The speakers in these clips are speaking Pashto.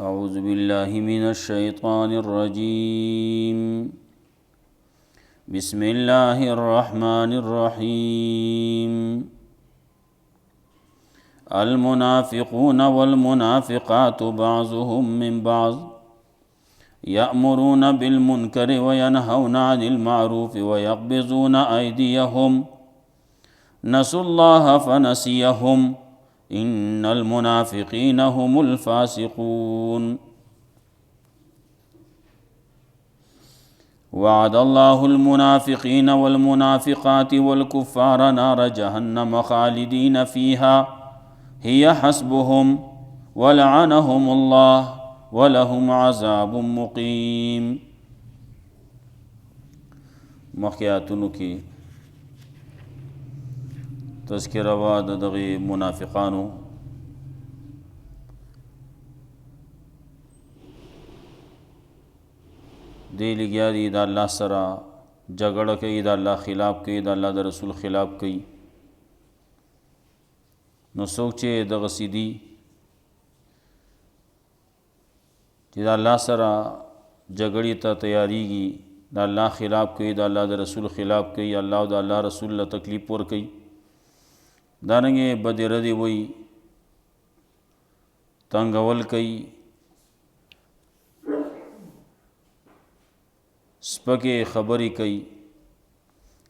اعوذ باللہ من الشیطان الرجیم بسم اللہ الرحمن الرحیم المنافقون والمنافقات بعضهم من بعض يأمرون بالمنكر وينهون عن المعروف ويقبضون أيديهم نسوا الله فنسيهم إن المنافقين هم الفاسقون وعد الله المنافقين والمنافقات والكفار نار جهنم خالدين فيها هي حسبهم ولعنهم الله ولهم عذاب مقیم. مخیاتونو کی تذکرہ وا د دغه منافقانو دی لګیا دي د الله سره جګړه کوي، د الله خلاف کوي، د الله د رسول خلاف کوي. نو څوک چې دغه سیدي چې د الله سره جګړې ته تیاریږي، د الله خلاف کوي، د الله د رسول خلاف کوي، الله او د الله رسول له تکلیف ورکوي، دارنګې بدې ردې وایي، تنګول کوي، سپکې خبرې کوي،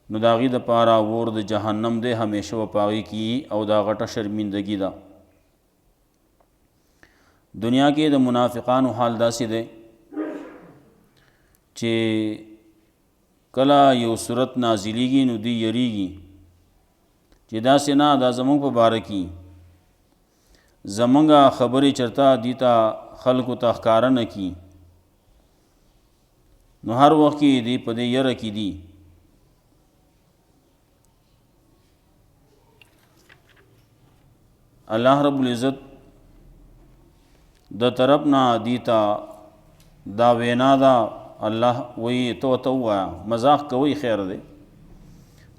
نو د هغې دپاره اور د جهنم دی، همیشه به په هغې کې او دا غټه شرمندګي ده. دنیا کې د منافقانو حال داسې دی چې کله یو صورت نازلیږي نو دوی یریږي چې داسې نه، دا زمونږ په باره کې زمونږ خبرې چرته دي ته خلکو ته ښکاره نه کي، نو هر وخت کې دی په دې یره کې دي. الله رب العزت د طرف نه دیتا دا وینا دا الله وی تو وایه مذاق کوي، خیر دی،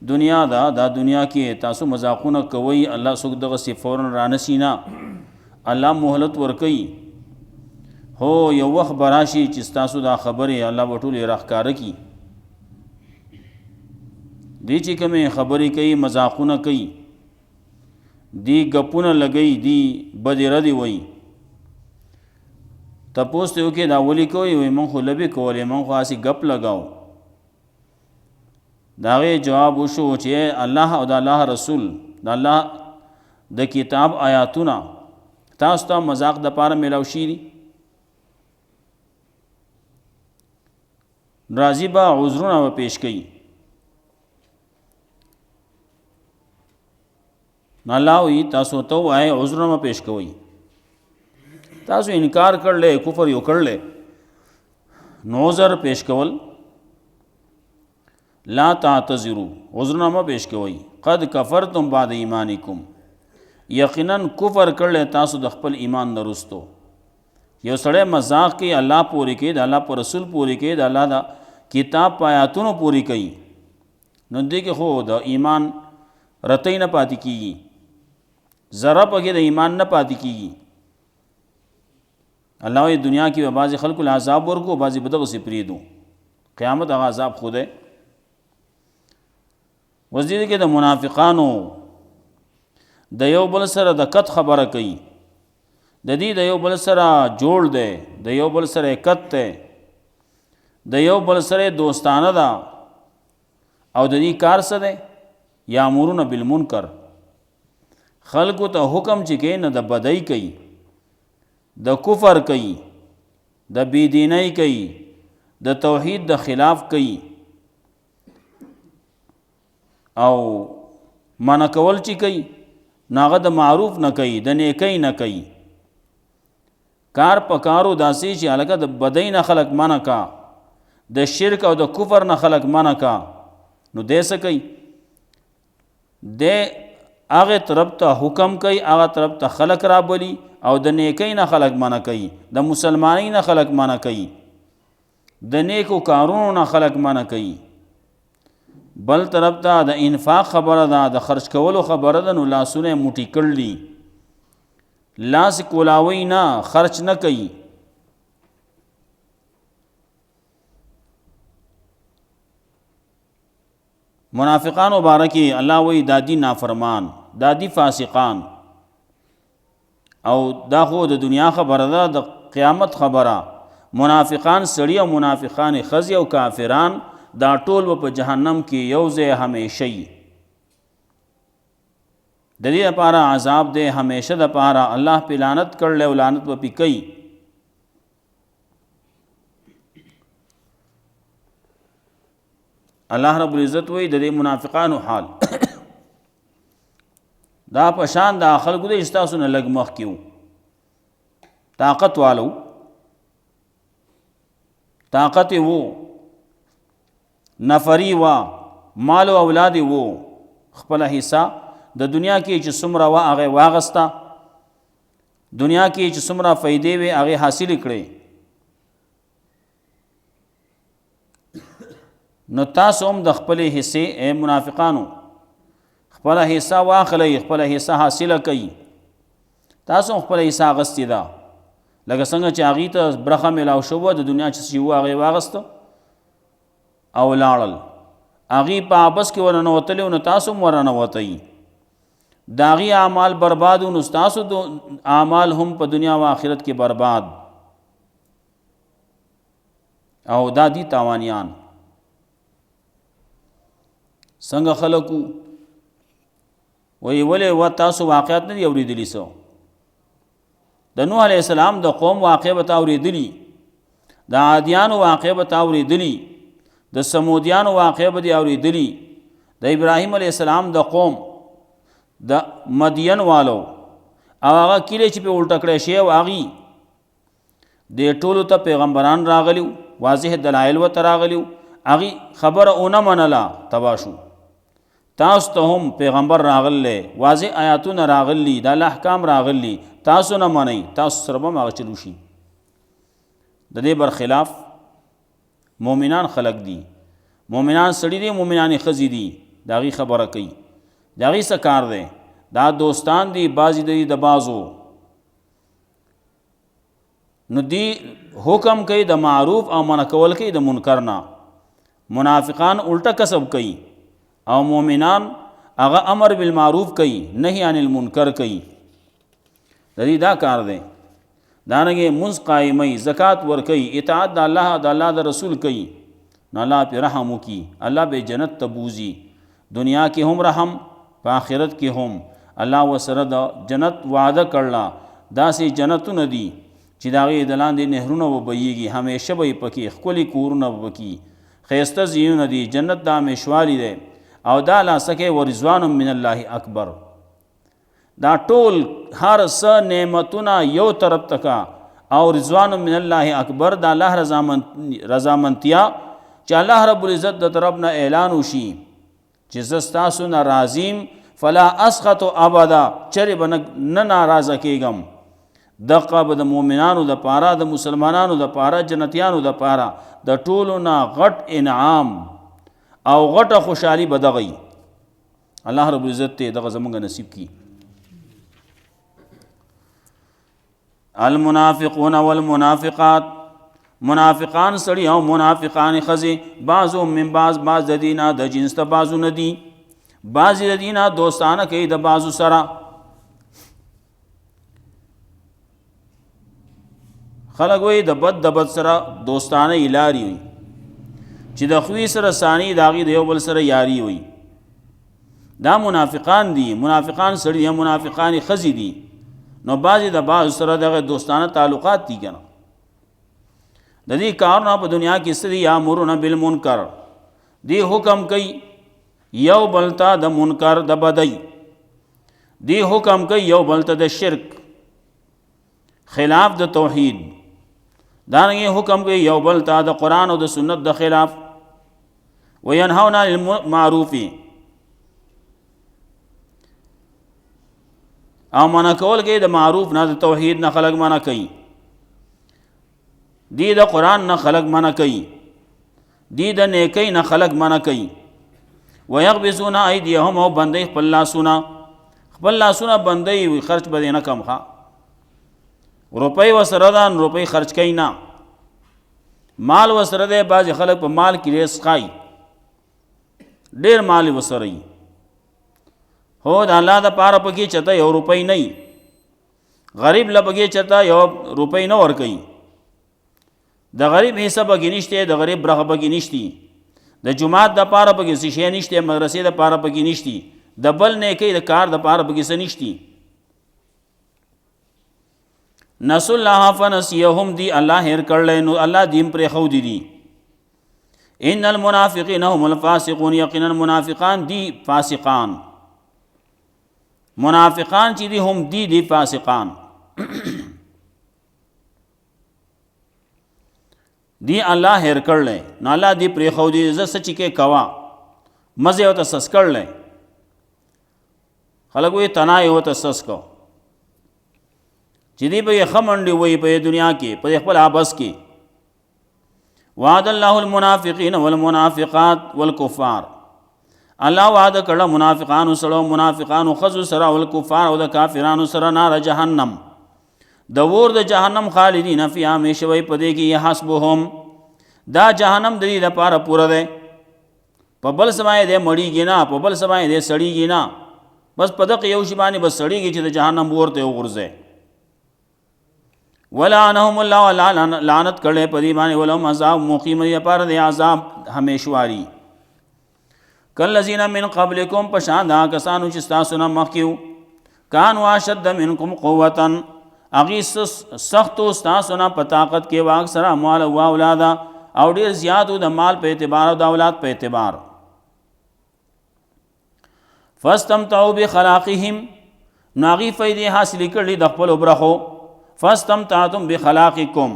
دنیا دا دنیا کې تاسو مذاقونه کوي، الله څوک دغسې فوراً رانسي نه، الله مهلت ورکوي. هو یو وخت به راشي چې ستاسو دا خبرې الله به ټولې راښکاره کي. دی چې کومې خبرې کوي، مذاقونه کوي، دی ګپونه لګوي، دی بدې ردې وایي، تپوس ته وکړې دا ولې کوئ؟ وایي موږ خو لبې کولې، موږ خو هسې ګپ لګاو. د هغې جواب وشو چې الله او د الله رسول د الله د کتاب آیاتونه تاسو ته مذاق دپاره میلاو شي دي، راځي به عذرونه به پیش کوي. نو الله وایي تاسو ته وایي عذرونه به پیش کوئ، تاسو انکار کړلی، کفر یو کړلی، نو عذر پیش کول، لا تعتذروا، عذرونه مه پیش کوئ، قد کفرتم بعد ایمانکم، یقینا کفر کړلی تاسو د خپل ایمان نه وروستو. یو سړی مذاق کوي، الله پورې کوي، د الله په رسول پورې کوي، د الله د کتاب په آیاتونو پورې کوي، نو دې کې خو د ایمان رتی نه پاتې کیږي، ذره پکې د ایمان نه پاتې کیږي. الله وی دنیا کې به بعضې خلکو له عذاب ورکو، بعضې به دغسې پرېږدو، قیامت هغه عذاب خو دی. اوس دې کې د منافقانو د یو بل سره د کت خبره کوي، د دې د یو بل سره جوړ دی، د یو بل سره کت دی، د یو بل سره دوستانه ده، او د دې کار څه دی؟ یامرون بالمنکر، خلکو ته حکم چې کوي نه د بدۍ کوي، د کفر کوي، د بېدینۍ کوي، د توحید د خلاف کوي، او منع کول چې کوي نو هغه د معروف نه کوي، د نیکۍ نه کوي. کار په کارو داسې چې هلکه د بدۍ نه خلک منع کا، د شرک او د کفر نه خلک منع کا، نو دی څه کوي؟ دی هغې طرف ته حکم کوي، هغه طرف ته خلک رابلي، او د نیکۍ نه خلک منع کوي، د مسلمانۍ نه خلک منع کوي، د نیکو کارونو نه خلک منع کوي. بل طرف ته د انفاق خبره ده، د خرج کولو خبره ده، نو لاسونه موټی کړلی، لاس کولاوی نه، خرچ نه کوي، منافقان مبارکی الله وی دادی نافرمان، دادی فاسقان، او دا خو د دنیا خبره ده، د قیامت خبره. منافقان سړي او منافقان ښځې او کافران دا ټول به په جهنم کې یو ځای همیشه وي. د دې لپاره عذاب دی همیشه دپاره. الله پې لعنت کړلی او لعنت به پې کوي. الله رب العزت وی د دې منافقانو حال دا په شان د خلکو دی چې تاسو نه لږ مخکې وو، طاقت والو، طاقت وو، نفری وا، مال او اولاد وو، خپل حصہ د دنیا کې چې څومره وه هغه واغسته، دنیا کې چې څومره فایدې وې هغې حاصلې کړې. نو تاسو هم د خپلې حصې اے منافقانو خپله حصہ واخلئ، خپله حصہ حاصله کوي. تاسو هم خپله حصہ اغستې ده، لکه څنګه چې هغې ته برخه میلاو شوه د دنیا چې وه هغې واغسته او لاړل، هغې په آبس کې ورننوتلي نو تاسو هم ورننوتئ. د هغې اعمال برباد نو ستاسو د اعمال هم په دنیا و آخرت کې برباد. او دا دي تاوانیان. څنګه خلکو وی ولې و تاسو واقعات نه دي اورېدلي څه؟ د نوح علیه السلام د قوم واقع به تا اورېدلي، د عادیانو واقع به تا اورېدلي، د سمودیانو واقع به دې اورېدلي، د ابراهیم علیه السلام د قوم، د مدین والو او هغه کلی چې پې الټه کړی شی او هغې دې ټولو ته پیغمبران راغلي، واضح دلایل ورته راغلي، هغې خبره ونه منله، تباه شو. تاسو ته هم پیغمبر راغلی، واضح آیاتونه راغلي، د الله احکام راغلي، تاسو نه منئ، تاسو سره به هم هغه چل وشي. د دې برخلاف مؤمنان خلق دي، مؤمنان سړي دي، مؤمنان ښځې دي، د هغې خبره کوي. د هغې څه کار دی؟ دا دوستان دي، بعضې دي د بعضو. نو دی حکم کوي د معروف او منع کول کوي د منکر نه. منافقان الټه کسب کوي او مؤمنان هغه امر بالمعروف کوي، نهی عن المنکر کوي. د دې دا کار دی. دارنګې منځ قایموي، زکات ورکوي، اطاعت د الله د الله د رسول کوي، نو الله پې رحم وکړي، الله به جنت ته بوځي. دنیا کې هم رحم، په آخرت کې هم. الله ورسره د جنت وعده کړله، داسې جنتونه دي چې د هغې د لاندې نهرونه به بهیږي، همیشه به یې پکې ښکلي کورونه به پکې، ښایسته ځایونه دي، جنت د همیشوالي دی. او دا لاسکه ورضوان من الله اکبر. دا ټول هر څه نعمتونه یو طرف تکا او رضوان من الله اکبر، دا الله رضامندتیا چې الله رب العزت د طرف نه اعلان وشي چې زه ستاسو نه راضیم، فلا اسخط ابدا، چرې به نه ناراضه کېږم. دغه به د مؤمنانو دپاره، د مسلمانانو دپاره، جنتیانو دپاره د ټولو نه غټ انعام او غټه خوشحالي به دغه وي. الله رب العزت ته دغه زمونږ نصیب کړي. المنافقون والمنافقات، منافقان سړي او منافقان ښځې، بعضو من بعض، بعض د دې نه د جنس ته بعضو نه دي، بعضې د دې نه دوستانه کوي د بعضو سره. خلک وایي د بد سره دوستانه یې لارې وي، چې د خوی سره ثاني د هغې د یو بل سره یاري وي. دا منافقان دي، منافقان سړي یا منافقان ښځې دي. نو بعضې د بعضو سره دغه دوستانه تعلقات دي که نه. د دې کارونه په دنیا کې څه دي؟ یامرون بالمنکر، دی حکم کوي یو بل ته د منکر د بدۍ، دی حکم کوي یو بل ته د شرک خلاف د توحید، دارنګې حکم کوي یو بل ته د قرآن او د سنت د خلاف. وینهون عن المعروف، او منع کول کوي د معروف نه، د توحید نه خلق منع کوي، دی د قرآن نه خلق منع کوي، دی د نیکی نه خلق منع کوي. ویغبزون ایدیهم، او بندی خپل لاسونه، خپل لاسونه بندی، خرچ به دې نه کم ښه، روپۍ ورسره ده روپۍ خرچ کوي نه، مال ورسره دی، بعضې خلک په مال کې ډېر څښي ډېر مال وسره وي، هو د الله دپاره پکې چېرته 1 روپۍ نه وي، غریب له پکې چېرته 1 روپۍ نه ورکوي، د غریب حصه پکې نشته، د غریب برخه پکې نشته، د جومات دپاره پکې څه شی نشته، مدرسې دپاره پکې نشته، د بل نیکۍ د کار دپاره پکې څه نشته. نسوا الله فنسیهم، دی الله هیر کړلی نو الله دیم پرېښودي دي. ان المنافقین هم الفاسقون، یقینا منافقان دی فاسقان، منافقان چې دي هم دی فاسقان. دی الله هیر کړلی نو الله دی پرېښودي، زه څه چې کې کوه مزې ورته سس کړلی، خلک وایي تنا یې ورته سس کو، چې دی به یې ښه منډې وایي په دنیا کې په خپل آبس کې. وعد الله المنافقین والمنافقات والکفار، الله وعده کړه منافقانو سره او منافقانو ښځو سره والکفار او د کافرانو سره نار جهنم، د اور د جهنم خالدین فیها، همیشه وی په دې کې یحسبهم، دا جهنم د دې لپاره پوره دی، په بل څه باندې دی مړیږي نه، په بل څه باندې دی سړیږي نه، بس په دغه یو شي باندې بس سړیږي چې د جهنم اور ته وغورځي. ولعنهم الله، لعنت کړی په دې باندې، ولهم عذاب مقیم، دې لپاره دی عذاب همیشواري. کالذین من قبلکم، په شان د هغه کسانو چې ستاسو نه مخکې وو، کانوا اشد منکم قوة، هغوی سختو ستاسو نه په طاقت کې، واکثر اموال و اولاده، او ډېر زیات د مال په اعتبار او د اولاد په اعتبار. فاستمتعوا بخلاقهم، نو هغوی فایدې حاصلې کړلې د خپلو برخو. فاستمتعتم بخلاقکم،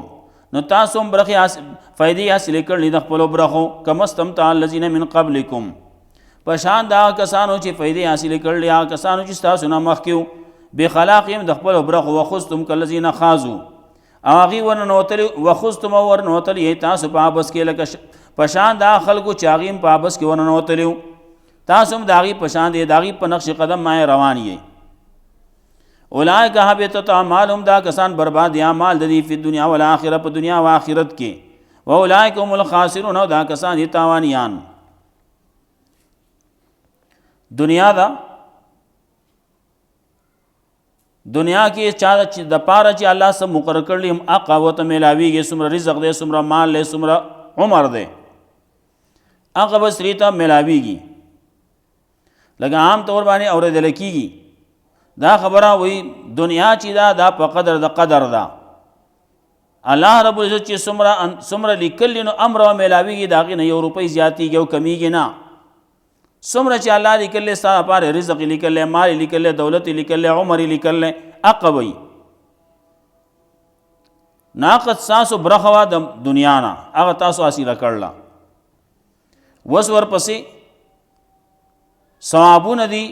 نو تاسو هم فایدې حاصلې کړلې د خپلو برخو. کما استمتع الذین من قبلکم، په شان د هغه کسانو چې فایدې حاصلې کړلې هغه کسانو چې ستاسو نه مخکې وو، بخلاقهم د خپلو برخو. وخذتم کالذین خاضوا، او هغوی ورننوتلي، وخذتم او ورننوتلي تاسو په آبس کې، لکه په شان د هغه خلکو چې هغوی هم په آبس کې ورننوتلي وو، تاسو هم د هغوی په شان دی، د هغوی په نقش قدم باندې روان یې. اولئک حبطت اعمالهم، دا کسان برباد اعمال د دې په دنیا والآخرة، په دنیا او آخرت کې. واولئک هم الخاسرون، او دا کسان دي تاوانیان. دنیا دا دنیا کې چا د پاره چې الله سم مقرر کړلی هم هغه ورته میلاویږي، څومره رزق دی، څومره مال دی، څومره عمر دی، هغه به سړي ته میلاویږي. لکه عام طور باندې اورېدل کېږي دا خبره، وایي دنیا چې دا په قدر د قدر ده، الله رب العزت چې څومره لیکلی نو امر او میلاویږي، د هغې نه 1 روپۍ زیاتېږي او کمیږي نه. څومره چې الله لیکلی ستا لپاره رزق لیکلی، مال لیکلی، دولت لیکلی، عمر لیکلی، هغه وایي ناقص ستاسو برخه وه د دنیا نه، هغه تاسو حاصله کړله. اوس ورپسې ثوابونه دي،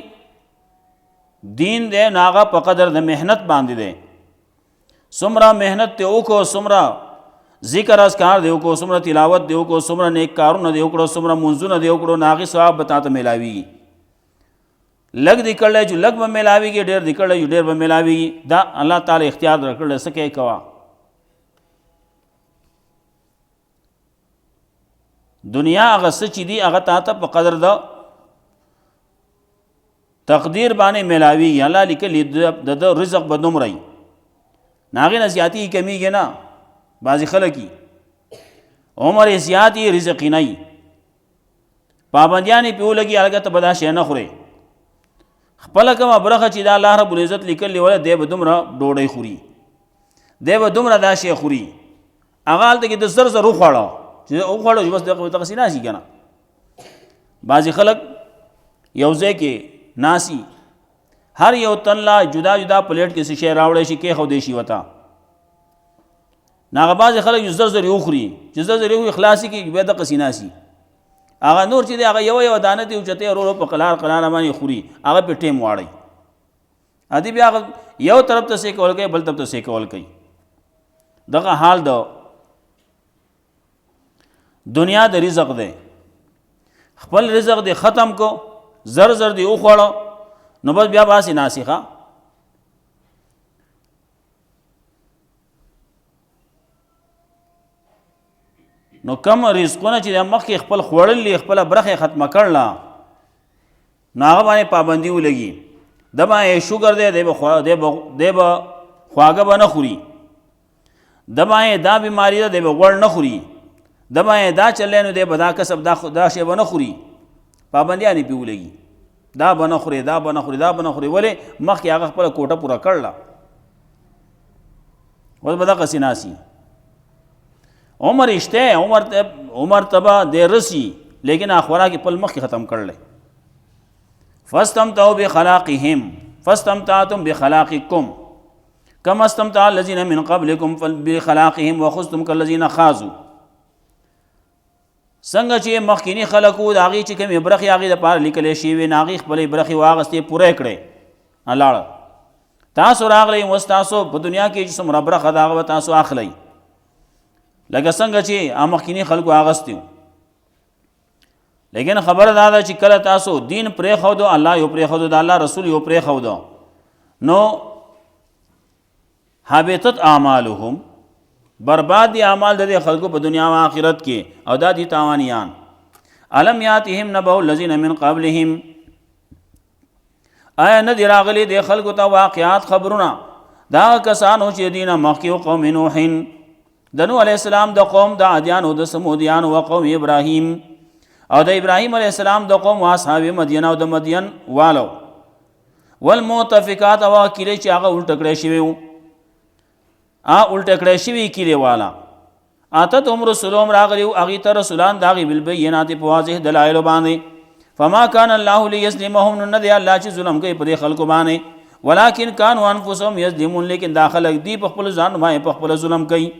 دین دی نو هغه په قدر د محنت باندې دی. څومره محنت دی وکړو، څومره ذکر اذکار دی وکړو، څومره تلاوت دی وکړو، څومره نیک کارونه دی وکړو، څومره منځونه دی وکړو، نو هغې ثواب به تا ته میلاویږي. لږ دی کړلی چې لږ به میلاویږي، ډېر دی کړلی چې ډېر به میلاویږي. دا الله تعالی اختیار درکړلی، څه کوې کوه. دنیا هغه څه چې دي هغه تا ته په قدر د تقدیر باندې میلاویږي. الله لیکلي د رزق به دومره وي، نه هغې نه زیاتېږي کمیږي نه. بعضې خلک یي عمر یې زیات یي، رزق یې نه وي، پابندیان یې پرې ولګي، هلکه ته به دا شی نه خورې. خپله کومه برخه چې دا الله رب العزت لیکلې وله، دی به دومره ډوډۍ خوري، دی به دومره دا شی خوري. هغه هلته کې د زر زر وخوړه، چې وخوړه چې بس دغسې ناستي که نه. بعضې خلک یو ځای کې ناسی، هر یو تن لا جدا جدا پلیټ کې څه شی راوړی شي، کېښودی شي ورته. نو هغه بعضې خلک چې زر زر یې وخوري، چې زر زر یې وخوري خلاصې کړي، بیا دقسې ناستي. هغه نور چې دی هغه یو دانه دی اوچتې ورو ورو په قلار قلاره باندې خوري، هغه پې ټیم واړی. ادي بیا هغه یو طرف ته سې کول کوي، بل طرف ته سې کول کوي. دغه حال د دنیا د رزق دی. خپل رزق دی ختم کو، زر زر دی وخوړو، نو بس بیا باسې ناسي ښه. نو کم رزقونه چې د مخکې خپل خوړلي، خپله برخه ختمه کړله، نو هغه باندې پابندي ولګي، د باندې شوګر دی، دی به خواږه به نه خوري، د باندې دا بیماری ده دی به غوړ نه خوري، د باندې دا چلی نو دی به دا کسب دا شی به نه خوري، پابندیانې پې ولګي، دا به نه خوري، دا به نه خوري، دا به نه خوري. ولې؟ مخکې هغه خپله کوټه پوره کړله، اوس به دغسې ناسي. عمر شته، عمر ته به دی رسي، لیکن هغه خوراک یې خپل مخکې ختم کړلی. فاستمتعوا بخلاقهم فاستمتعتم بخلاقکم کما استمتع الذین من قبلکم بخلاقهم وخذتم كالذین خاضوا. څنګه چې مخکینی خلقو د هغې چې کومې برخې هغې دپاره لیکلی شوې وې، هغې خپلې برخې واغستې پوره کړې لاړه. تاسو راغلی اوس تاسو په دنیا کې چې څومره برخه ده هغه به تاسو اخلی، لکه څنګه چې مخکینی خلقو اغستي. لیکن خبره دا ده چې کله تاسو دین پرېښودو، الله یو پرېښودو، د الله رسول یو پرېښودو، نو حبطت اعمالهم، برباد دي اعمال د دې خلکو په دنیا او آخرت کې، او دا دي تاوانیان. الم یاتهم نبأ الذین من قبلهم، آیا نه دي راغلي د خلکو ته واقعات خبرونه دا کسانو چې دینه مخکې قوم نوح، د نوح علیه السلام د قوم، د عادیانو، د سمودیانو، و قوم ابراهیم، او د ابراهیم علیه السلام د قوم، و اصحاب مدین، او د مدین والو، والمؤتفقات، او کلی چې هغه الټه کړی شوي وو، الټه کړی شوي کلی والا. اتتهم رسلهم، راغلي وو هغې ته رسولان د هغې بالبینات په واضح دلایلو باندې. فما کان الله لیظلمهم، نو نه دی الله چې ظلم کوي په دې خلکو باندې، ولکن کانوا انفسهم یظلمون، لیکن دا خلک دی په خپل ځان باندې په خپل ظلم کوي.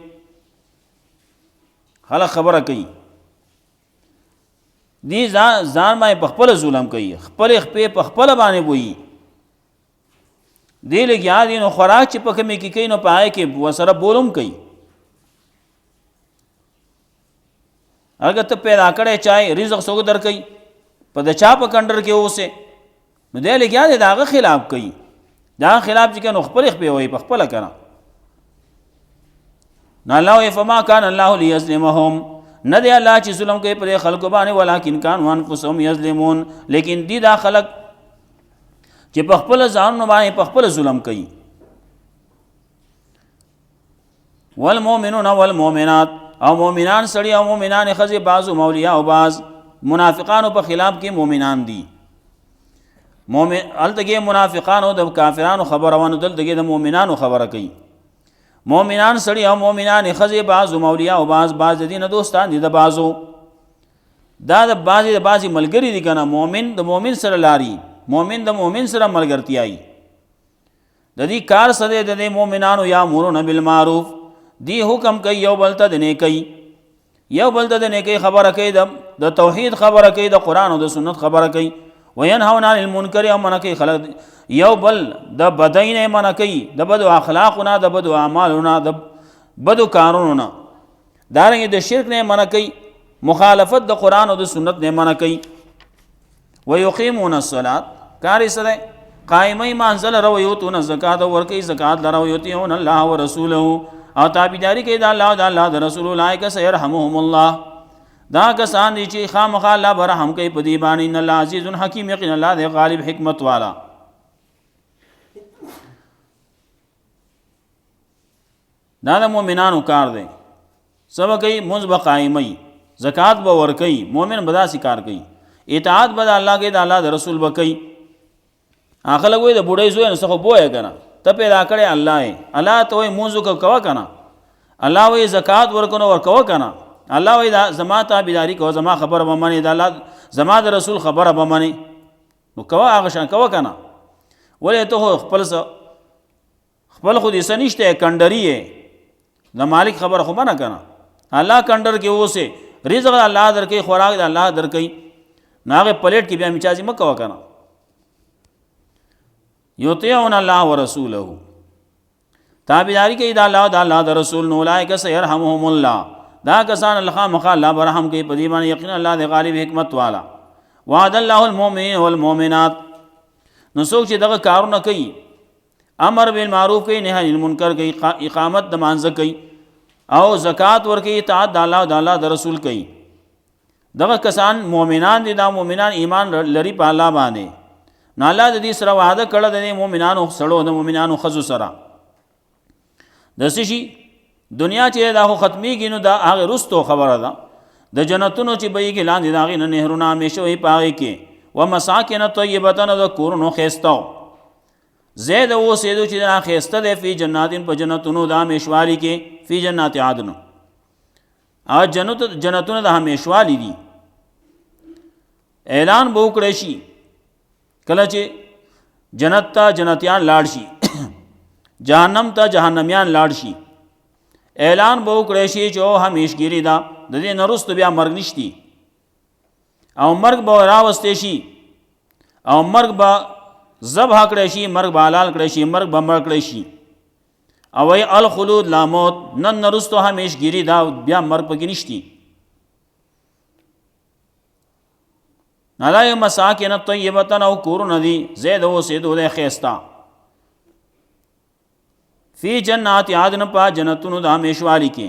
خلک خبره کوي دی ځان باندې په خپل ظلم کوي، خپل خپې په خپل باندې وایي، دی لګیا دي نو خوراک چې په کومې کې کوي نو په هغې کې ورسره بولم کوي. اگر ته پیدا کړی چای رزق څوک درکوي، په د چا په کنډر کې اوسې، نو دی لګیا دی د هغه خلاف کوي، د هغه خلاف چې کوي نو خپل خپې وایي په خپله که نه. نو الله وایي فما کان الله لیظلمهم، نه دی الله چې ظلم کوي پر خلکو باندې، ولکن کانوا انفسهم یظلمون، لیکن دی دا خلق چې په خپل ځانونو باندې په خپل ظلم کوي. والمؤمنون والمؤمنات، او مؤمنان سړي او مؤمنان ښځې، بعضو اولیاء او بعض منافقانو په خلاف کې مؤمنان دي. هلته کې منافقانو د کافرانو خبره ونه، دلته کې د مؤمنانو خبره کوي. مؤمنان سړي او مؤمنان ښځې، بعضو اولیاء او بعض د دې نه دوستان دي د بعضو، دا د بعضې ملګري دي که نه. مؤمن د مؤمن سره لاري، مؤمن د مؤمن سره ملګرتیایي. د دې کار څه دی؟ د دې مؤمنانو یامرون بالمعروف، دی حکم کوي یو بل ته د نیکۍ، یو بل ته د نیکۍ خبره کوي، د توحید خبره کوي، د قرآن او د سنت خبره کوي. وینهون عن المنکر، او منع کوي خلک یو بل د بدۍ نه منع کوي، د بدو اخلاقو نه، د بدو اعمالو نه، د بدو کارونو نه. دارنګې د شرک نه منع کوي، مخالفت د قرآن او د سنت نه منع کوي. ویقیمون الصلاة، کار یې څه دی؟ قایمۍ مانځه لره، ویؤتون الزکاة، ورکوي زکات لره، ویطیعون الله ورسوله، او تابعداري کوي د الله او د الله د رسول. اولئک سیرحمهم الله، دا کسان دي چې خامخا الله به رحم کوي په دې باندې. ان الله عزیز حکیم، یقینا الله دی غالب حکمت والا. دا د مؤمنانو کار دی. څه به کوي؟ مونځ به قایموي، زکات به ورکوي، مؤمن به داسې کار کوي، اطاعت به د الله کوي، د الله د رسول به کوي. هغه خلک وایي د بوډۍ زوی نه څه خو بویه که نه، ته پیدا کړی الله یې، الله ته وایي مونځ وکړه کوه که نه، الله وایي زکات ورکړه نو ورکوه که نه، الله وایي دا زما تابعداري کوه، زما خبره به منې، د الله زما د رسول خبره به منې، نو کوه هغه شان کوه که نه. ولې ته خو خپل خو دې څه نشته، کنډري یې، د مالک خبره خو منه که نه. الله کنډر کې اوسې، رزق الله درکوي، خوراک د الله درکوي، نو هغې پلیټ کې بیا میچازي مه کوه که نه. یطیعون الله ورسوله، تابعداري کوي د الله او د الله د رسول. نو اولئک سیرحمهم الله، دا کسان الله خامخا الله به رحم کوي په دې باندې، یقینا الله د غالب حکمت والا. وعد الله المؤمنین والمؤمنات، نو څوک چې دغه کارونه کوي، امر بالمعروف کوي، نهی عن المنکر کوي، اقامت د مانځه کوي، او زکات ورکوي، اطاعت د الله او د الله د رسول کوي، دغه کسان مؤمنان دي. دا مؤمنان ایمان لري په الله باندې، نو الله د دې سره وعده کړه د مؤمنانو سړو د مؤمنانو ښځو سره د څه شي دنیا چې دا خو ختمیږي نو دا هغه رستو خبره ده د جنتونو چې بهیږي لاندې د هغې نه نهرونه همیشه وي په هغې کې ومساکن طیبة د کورونو ښایسته زید اوسېدو چې دا ښایسته دی فی جناتین په جنتونو د همیشوالي کې فی جنات عدن هغه جنتونه د همیشوالي دي اعلان به وکړی شي کله چې جنت ته جنتیان لاړ شي جهنم ته جهنمیان لاړ شي اعلان به وکړی شي چې او همیشګیري ده د دې نه وروسته بیا مرګ نشتی او مرګ به راوستی شي او مرګ به ذبح کړی شي مرګ به حلال کړی شي مرګ به مړ کړی شي او وی الخلود لا موت نن نه وروسته همیشګیري ده بیا مرګ پکې نشتی نلای مساکن طیبة او کورونه دي زید اوسېدو دی ښایسته فی جنات عدن په جنتونو د همیشوالي کې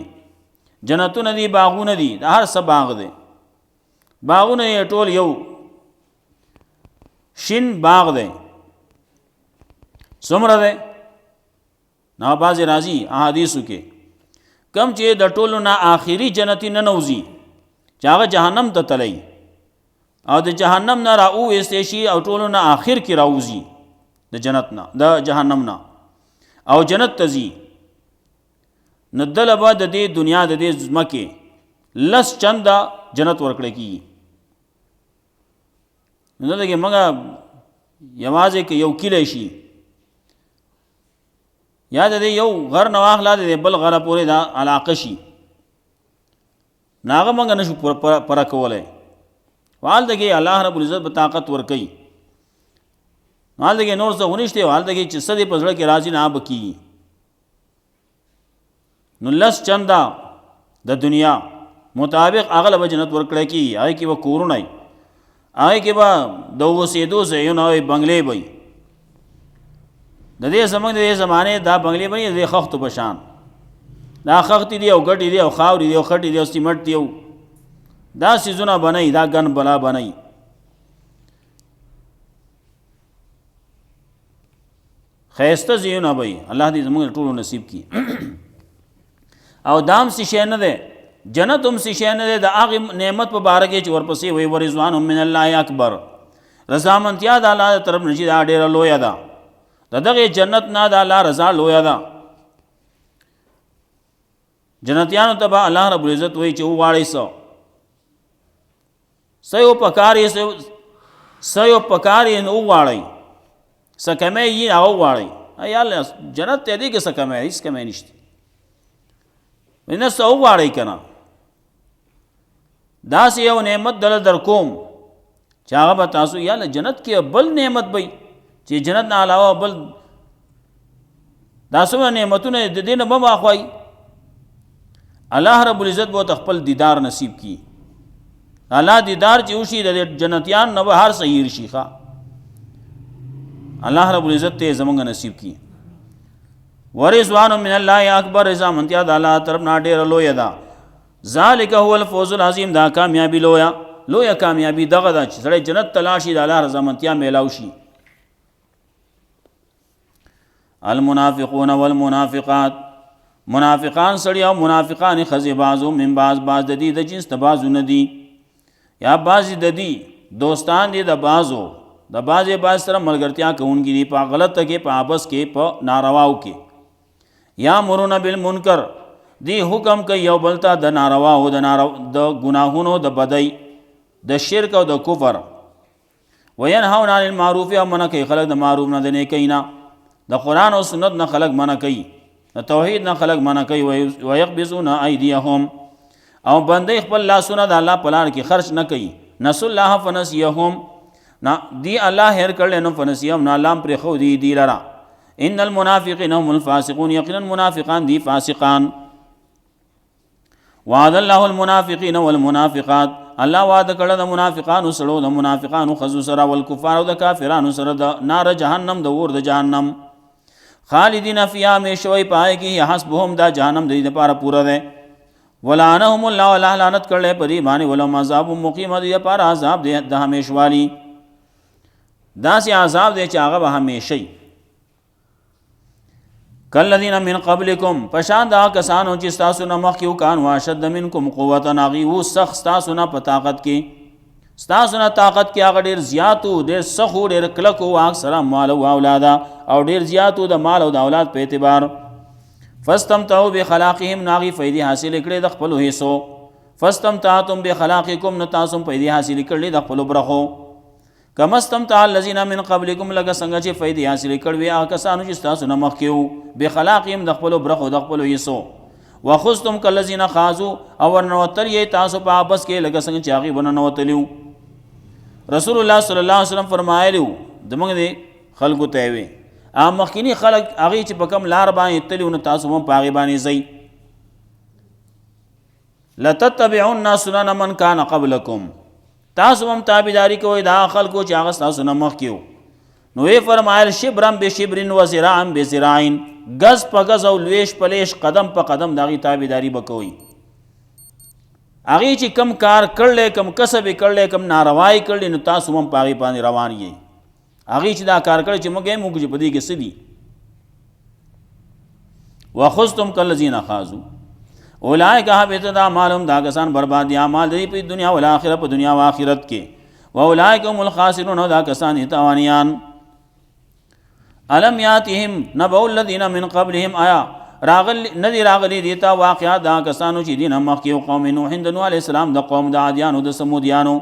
جنتونه دي باغونه دي د هر څه باغ دی باغونه یې ټول یو شین باغ دی څومره دی نو بعضې راځي احادیثو کې کم چې د ټولو نه آخري جنتي ننوځي چې هغه جهنم ته تلی او د جهنم نه راوویستی شي او ټولو نه آخر کې راوځي د جنت نه د جهنم نه او جنت ته ځي نو دله به د دې دنیا د دې ځمکې لس چنده جنت ورکړی کېږي نو دلته کې موږ یوازې که یو کلی شي یا د دې یو غر نه واخله د دې بل غره پورې دا علاقه شي نو هغه موږ نه شو پوره کولی هلته کې الله رب العزت به طاقت ورکوي هلته کې نور څه ونشتی هلته کې چې څه دې په زړه کې راځي نه هغه به کېږي نو لس چنده د دنیا مطابق هغه له به جنت ورکړی کېږي هغې کې به کورونه وي هغې کې به د اوسېدو ځایونه وي بنګلې به وي د دې زموږ د دې زمانې دا بنګلې به نه د دې خښتو په شان دا خښتې دي او ګټې دي او خاورې دي او خټې دي او سیمټ دي او دا سیزونه بنئ دا ګن بلا بنئ ښایسته ځایونه به وي الله دې زموږ ټولو نصیب کړي او دام څه شی نه دی جنت هم څه شی نه دی د هغې نعمت په باره کې چې ورپسې وایي ورضوان من الله اکبر رضامندتیا د الله د طرف نه چې دا ډېره لویه ده د دغې جنت نه د الله رضا لویه ده جنتیانو ته به الله رب العزت وایي چې وغواړئ څه یو پکار یې نو وغواړئ څه کمی یي هغه وغواړئ یا جنت ته دی که څه کمی هېڅ کمی نشته نه څه وغواړئ که نه داسې یو نعمت دله در کوم چې هغه به تاسو یا له جنت کې بل نعمت به چې جنت نه علاوه بل دا څومره نعمتونه د دې نه به م اخوئ الله رب العزت به ورته خپل دیدار نصیب کړي الله دیدار چې وشي د جنتیان نه به هر څه هیر شي ښه الله رب العزت ته زمونږ نصیب کړي ورضوان من الله اکبر رضامندتیا د الله طرف نه ډېره لویه ده ذلک هو الفوز العظیم دا کامیابي لویه کامیابي دغه ده چې سړی جنت ته لاړ شي د الله رضامندتیا میلاو شي المنافقون والمنافقات منافقان سړي او منافقان ښځې بعضو من بعض د دې د جنس د بعضو نه دي یا بعضې د دې دوستان دي د بعضو د بعضې بعض سره ملګرتیا کوونکي دي په غلطه کې په آپس کې په نارواو کې یا مرونه بالمنکر دی حکم کوي یو بل ته د نارواو د ګناهونو د بدۍ د شرک او د کفر وینهون عن المعروف او منع کوي خلک د معروف نه د نیکۍ نه د قرآن او سنت نه خلک منع کوي د توحید نه خلک منع کوي ویقبضون ایدیهم او بندې خپل لاسونه د الله په لار کې خرچ نه کوي نسوا الله فنسیهم نا دی الله هر کړل نو فنسیهم نه الله پر خو دی لرا ان المنافقین هم الفاسقون یقینا منافقان دی فاسقان وعد الله المنافقین والمنافقات الله وعده کړل د منافقانو سره د منافقانو خذو سره والکفار او د کافرانو سره د نار جهنم د ور د جهنم خالدین فیها همیشوي پای کې حسبهم دا جهنم د دې لپاره پوره ده ولعنهم الله ولا لعنت کړل پری باندې ولهم عذاب مقیم د لپاره عذاب د همیشوالی داسې عذاب دی چې هغه به همیشه وي. کالذین من قبلکم پشان دا کسانو چې ستاسو نه مخکې وو، کانوا اشد منکم قوة هغوی وو سخت ستاسو نه په طاقت کې، ستاسو نه طاقت کې هغه ډېر زیات وو، ډېر سخت وو، ډېر کلک وو، اکثره مال و اولاده او ډېر زیات وو د مال او د اولاد په اعتبار. فاستمتعوا بخلاقهم ناغي فیدې حاصل کړې د خپلو حصو. فاستمتعتم بخلاقکم نو تاسو فیدې حاصل کړلې د خپلو برخو. کما استمتع الذین من قبلکم لکه څنګه چې فیدې حاصل کړې هغه کسانو چې ستاسو نه مخکې وو بخلاقهم د خپلو برخو د خپلو حصو. وخذتم کالذین خاضوا او ورنوتل یې تاسو په آپس کې لکه څنګه چې هغوی ورننوتلي وو. رسول الله صلی الله علیه وسلم فرمایلی وو زموږ د خلکو ته وی مخکینی خلک هغوی چې په کوم لار باندې تلي نو تاسو هم په هغې باندې ځئ. لتتبعن سنن من کان قبلکم تاسو هم تابعداري کوئ دا خلکو چې هغه ستاسو نه مخکې وو. نو وی فرمایل شبرا بشبر و ذراعا بذراع گز په گز او لویش په لیش قدم په قدم د هغې تابعداري به کوئ. هغې چې کم کار کړلی کم کسب یې کړلی کم ناروا یې کړلی نو تاسو هم په هغې باندې روان یې. هغې چې دا کار کړی چې موږ یې موږ چې په دې کې څه دي. وخذتم کالذین خاضوا اولئک حبطت اعمالهم دا کسان برباد دي اعمال دی په دنیا او آخرت په دنیا او آخرت کې. واولئک هم الخاسرون دا کسان دي تاوانیان. الم یاتهم نبأ الذین من قبلهم آیا ندی راغلی دیتا واقعات دا کسانو چې دین مخکې قوم نوح د نوح علیه السلام د قوم د عادیانو د سمودیانو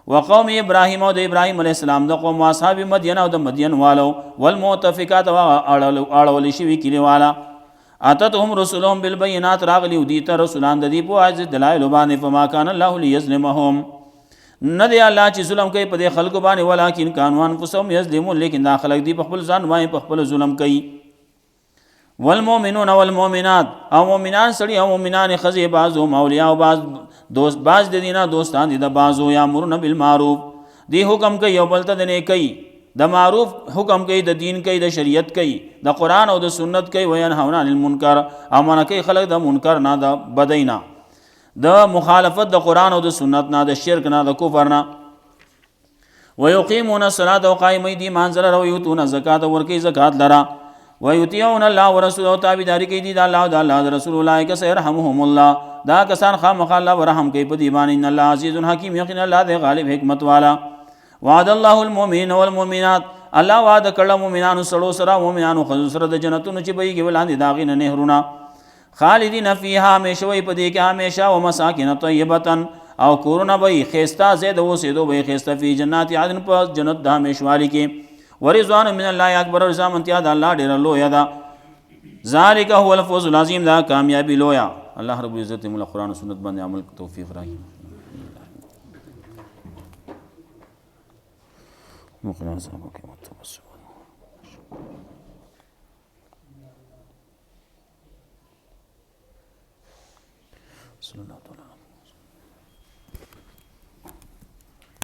وقوم ابراهیم او د ابراهیم علیه السلام د قوم واصحاب مدین او د مدین والو والمؤتفکات اړول شوي کلیوالا. اتتهم رسلهم بالبینات راغلی دیتا رسولان د دې په عاجز دلایل باندې فما کان الله لیظلمهم نه دی الله چې ظلم کوي په دې خلکو باندې ولکن کانوا انفسهم یظلمون لیکن دا خلک دی په خپل ځان باندې په خپل ظلم کوي. والمؤمنون والمؤمنات او مؤمنان سړي او مؤمنان ښځې بعضهم اولیاء او بعض د دینه دوستان دي د بعضو یامرون بالمعروف دی حکم کوي او بل ته د نیکۍ د معروف حکم کوي د دین کوي د شریعت کوي د قرآن او د سنت کوي. وینهون عن المنکر او منع کوي خلک د منکر نه د بدۍ نه د مخالفت د قرآن او د سنت نه د شرک نه د کفر نه. ویقیمون الصلاة او قایموي دي مانځه لره ویؤتون الزکاة ورکوي زکات لره ویطیعون الله ورسوله او تابعداري کوي دي د الله او د الله د رسول اولئک سيرحمهم الله دا کسان خامخا الله ورحم کوي په دې باندې. ان الله عزیز حکیم یقینا الله دی غالب حکمت والا. وعد الله المؤمنین والمؤمنات الله وعده کړه مؤمنانو سړو سره مؤمنانو ښځو سره د جنتونو چې بهیږي ولاندې د هغې نه نهرونه خالدین فیها همیشه وی په دې کې همیشه و مساکن طیبة او کورونه به یې ښایسته ځای د اوسېدو به یې ښایسته فی جنات عدن په جنت د همیشوالي کې. ورضوان من الله اکبر رضامندتیا د الله ډېره لویه ده. ذلک هو الفوز العظیم دا کامیابي لویه. الله رب العزت موږ له قرآن او سنت باندې عمل توفیق راکړي. مقنا صاحب کے متوسل صلی اللہ علیہ وسلم.